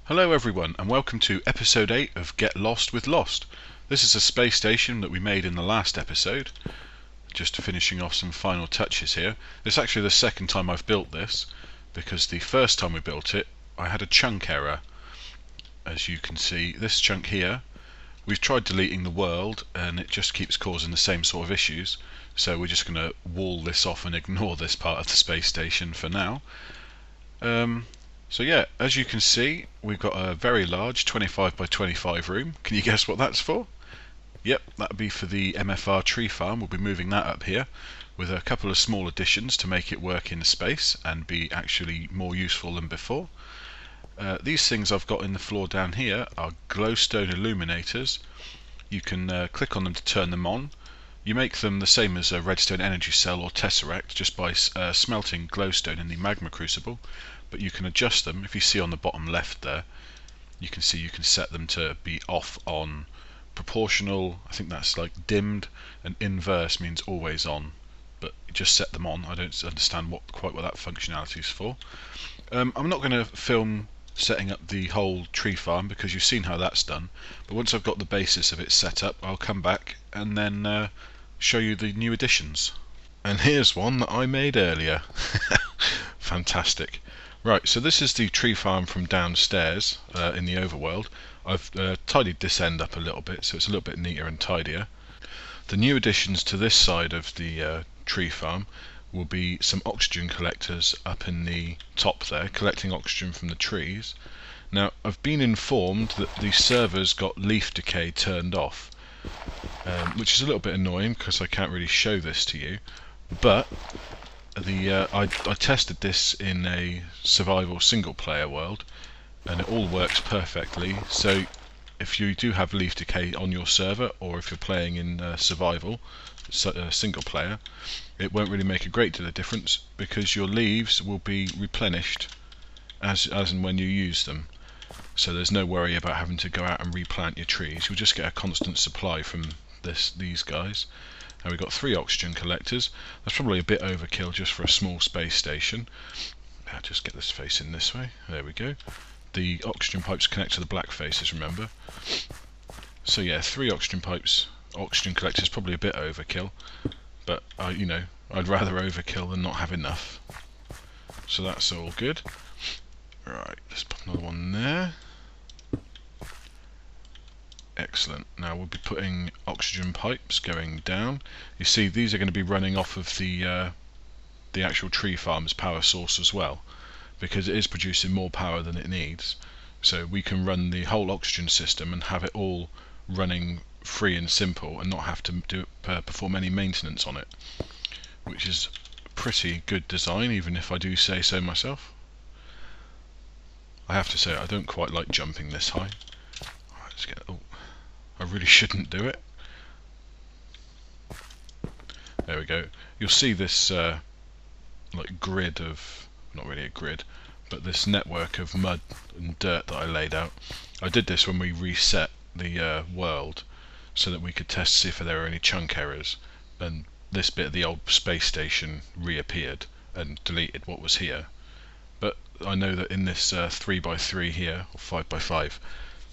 Hello everyone and welcome to episode 8 of Get Lost with Lost. This is a space station that we made in the last episode. Just finishing off some final touches here. It's actually the second time I've built this, because the first time we built it I had a chunk error. As you can see, this chunk here, we've tried deleting the world and it just keeps causing the same sort of issues, so we're just going to wall this off and ignore this part of the space station for now. So yeah, as you can see, we've got a very large 25 by 25 room. Can you guess what that's for? Yep, that would be for the MFR tree farm. We'll be moving that up here with a couple of small additions to make it work in space and be actually more useful than before. These things I've got in the floor down here are glowstone illuminators. You can click on them to turn them on. You make them the same as a redstone energy cell or tesseract just by smelting glowstone in the magma crucible, but you can adjust them. If you see on the bottom left there, you can see you can set them to be off, on, proportional, I think that's like dimmed, and inverse means always on, but just set them on. I don't understand quite what that functionality is for. I'm not going to film setting up the whole tree farm because you've seen how that's done, but once I've got the basis of it set up, I'll come back and then show you the new additions. And here's one that I made earlier. Fantastic. Right, so this is the tree farm from downstairs in the overworld. I've tidied this end up a little bit so it's a little bit neater and tidier. The new additions to this side of the tree farm will be some oxygen collectors up in the top there, collecting oxygen from the trees. Now, I've been informed that the server's got leaf decay turned off, which is a little bit annoying because I can't really show this to you, but I tested this in a survival single player world and it all works perfectly. So if you do have leaf decay on your server, or if you're playing in survival single player, it won't really make a great deal of difference because your leaves will be replenished as and when you use them. So there's no worry about having to go out and replant your trees. You'll just get a constant supply from these guys. And we've got 3 oxygen collectors. That's probably a bit overkill just for a small space station. I'll just get this facing this way. There we go. The oxygen pipes connect to the black faces, remember. So yeah, 3 oxygen pipes, oxygen collectors, probably a bit overkill. But you know, I'd rather overkill than not have enough. So that's all good. Right, let's put another one there. Excellent. Now we'll be putting oxygen pipes going down. You see, these are going to be running off of the actual tree farm's power source as well, because it is producing more power than it needs. So we can run the whole oxygen system and have it all running free and simple, and not have to perform any maintenance on it, which is a pretty good design, even if I do say so myself. I have to say I don't quite like jumping this high. Right, let's get. Oh, I really shouldn't do it. There we go. You'll see this like grid of, not really a grid, but this network of mud and dirt that I laid out. I did this when we reset the world so that we could test to see if there were any chunk errors, and this bit of the old space station reappeared and deleted what was here. But I know that in this 3x3 here, or 5x5,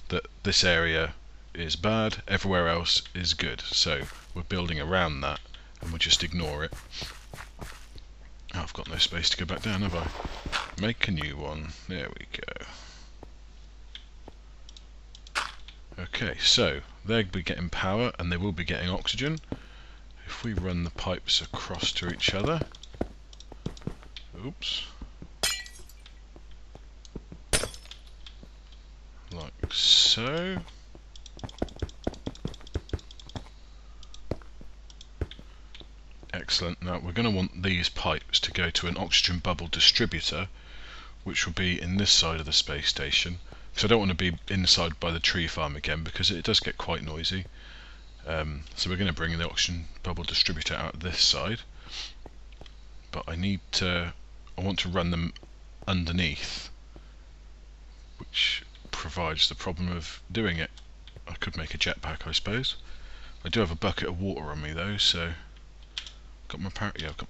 that this area is bad, everywhere else is good, so we're building around that and we'll just ignore it. Oh, I've got no space to go back down, have I? Make a new one. There we go. Okay, so they'll be getting power and they will be getting oxygen. If we run the pipes across to each other, oops, like so. Excellent. Now we're going to want these pipes to go to an oxygen bubble distributor, which will be in this side of the space station, because I don't want to be inside by the tree farm again because it does get quite noisy. So we're going to bring the oxygen bubble distributor out this side, but I want to run them underneath, which provides the problem of doing it. I could make a jetpack, I suppose. I do have a bucket of water on me though, so I've got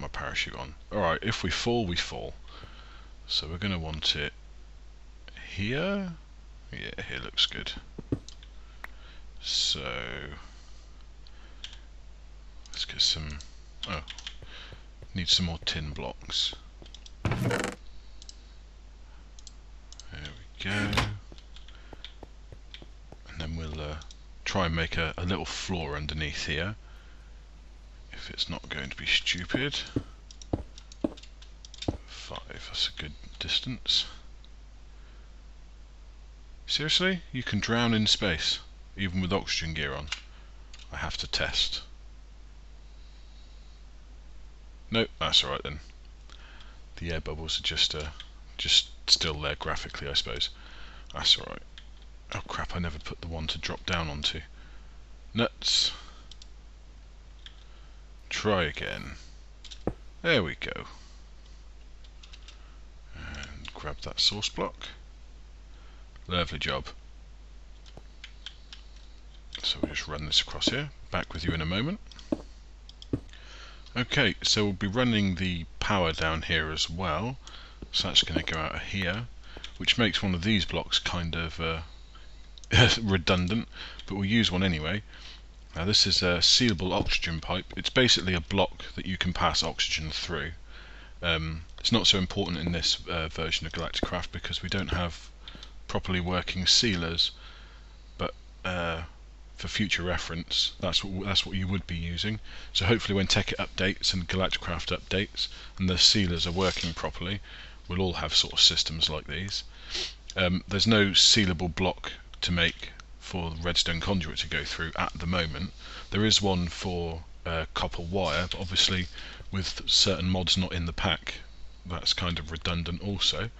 my parachute on. Alright, if we fall, we fall. So we're going to want it here, Yeah, here looks good. So let's get some. Oh, need some more tin blocks. There we go. And then we'll try and make a little floor underneath here, if it's not going to be stupid. 5, that's a good distance. Seriously? You can drown in space, even with oxygen gear on? I have to test. Nope, that's alright then. The air bubbles are just still there graphically, I suppose. That's alright. Oh crap, I never put the one to drop down onto. Nuts. Try again. There we go. And grab that source block. Lovely job. So we'll just run this across here. Back with you in a moment. Okay, so we'll be running the power down here as well. So that's going to go out of here, which makes one of these blocks kind of redundant, but we'll use one anyway. Now this is a sealable oxygen pipe. It's basically a block that you can pass oxygen through. It's not so important in this version of Galacticraft because we don't have properly working sealers, but for future reference, that's what you would be using. So hopefully when tekkit updates and Galacticraft updates and the sealers are working properly, we'll all have sort of systems like these. There's no sealable block to make for the redstone conduit to go through at the moment. There is one for copper wire, but obviously with certain mods not in the pack, that's kind of redundant also.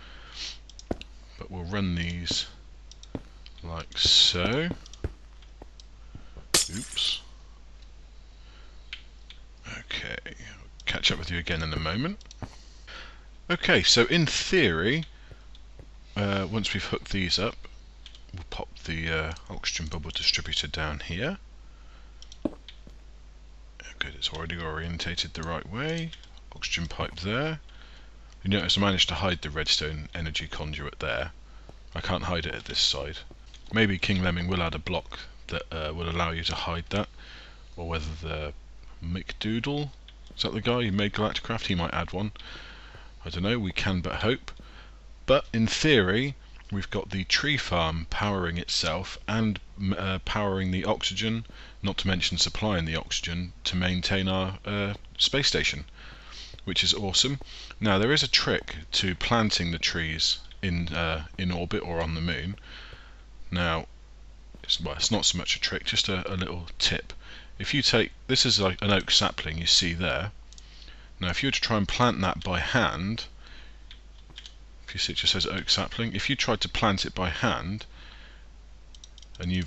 But we'll run these like so. Oops. Okay, I'll catch up with you again in a moment. Okay, so in theory, once we've hooked these up, we'll pop the oxygen bubble distributor down here. Good, it's already orientated the right way. Oxygen pipe there. You notice I managed to hide the redstone energy conduit there. I can't hide it at this side. Maybe King Lemming will add a block that will allow you to hide that, or whether the McDoodle, is that the guy who made Galacticraft, he might add one. I don't know, we can but hope. But in theory, we've got the tree farm powering itself and powering the oxygen, not to mention supplying the oxygen to maintain our space station, which is awesome. Now there is a trick to planting the trees in orbit or on the moon. Now it's not so much a trick, just a little tip. If you take, this is like an oak sapling you see there. Now if you were to try and plant that by hand, if you see it just says oak sapling, if you tried to plant it by hand and you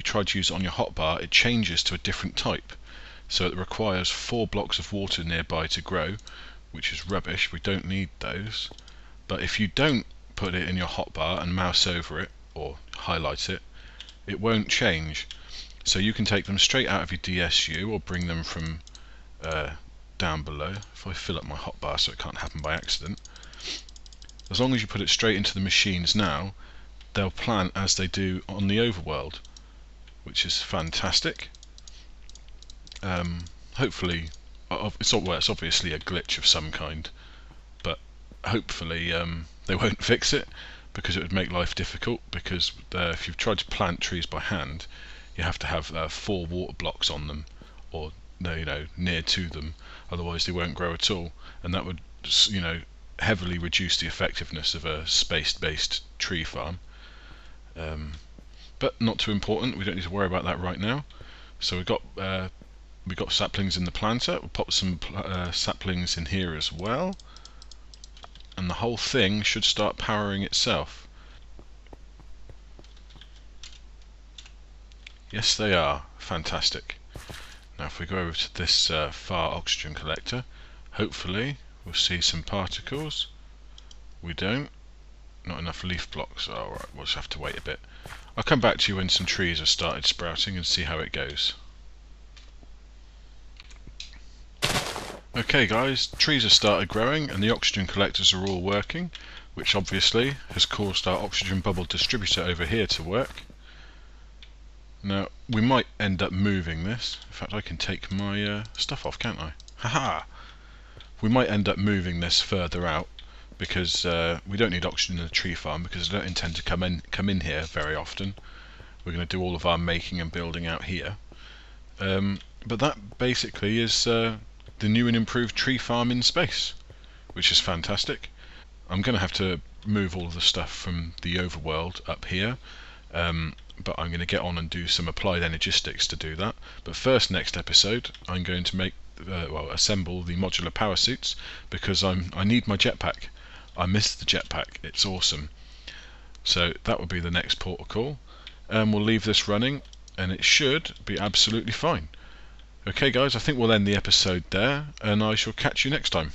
tried to use it on your hotbar, it changes to a different type. So it requires 4 blocks of water nearby to grow, which is rubbish, we don't need those. But if you don't put it in your hotbar and mouse over it or highlight it, it won't change. So you can take them straight out of your DSU or bring them from down below. If I fill up my hotbar so it can't happen by accident, as long as you put it straight into the machines now, they'll plant as they do on the overworld, which is fantastic. Hopefully, it's obviously a glitch of some kind, but hopefully they won't fix it, because it would make life difficult, because if you've tried to plant trees by hand, you have to have 4 water blocks on them, or near to them, otherwise they won't grow at all, and that would heavily reduce the effectiveness of a space-based tree farm. But not too important, we don't need to worry about that right now. So we've got saplings in the planter. We'll pop some saplings in here as well, and the whole thing should start powering itself. Yes, they are. Fantastic. Now if we go over to this far oxygen collector, hopefully we'll see some particles. We don't. Not enough leaf blocks. Alright, we'll just have to wait a bit. I'll come back to you when some trees have started sprouting and see how it goes. Okay guys, trees have started growing and the oxygen collectors are all working, which obviously has caused our oxygen bubble distributor over here to work. Now, we might end up moving this. In fact, I can take my stuff off, can't I? Haha! We might end up moving this further out, because we don't need oxygen in the tree farm, because I don't intend to come in here very often. We're going to do all of our making and building out here. But that basically is the new and improved tree farm in space, which is fantastic. I'm going to have to move all of the stuff from the overworld up here, but I'm going to get on and do some applied energistics to do that. But first, next episode, I'm going to make assemble the modular power suits, because I need my jetpack. I miss the jetpack, it's awesome. So that will be the next port of call, and we'll leave this running, and it should be absolutely fine. Okay guys, I think we'll end the episode there, and I shall catch you next time.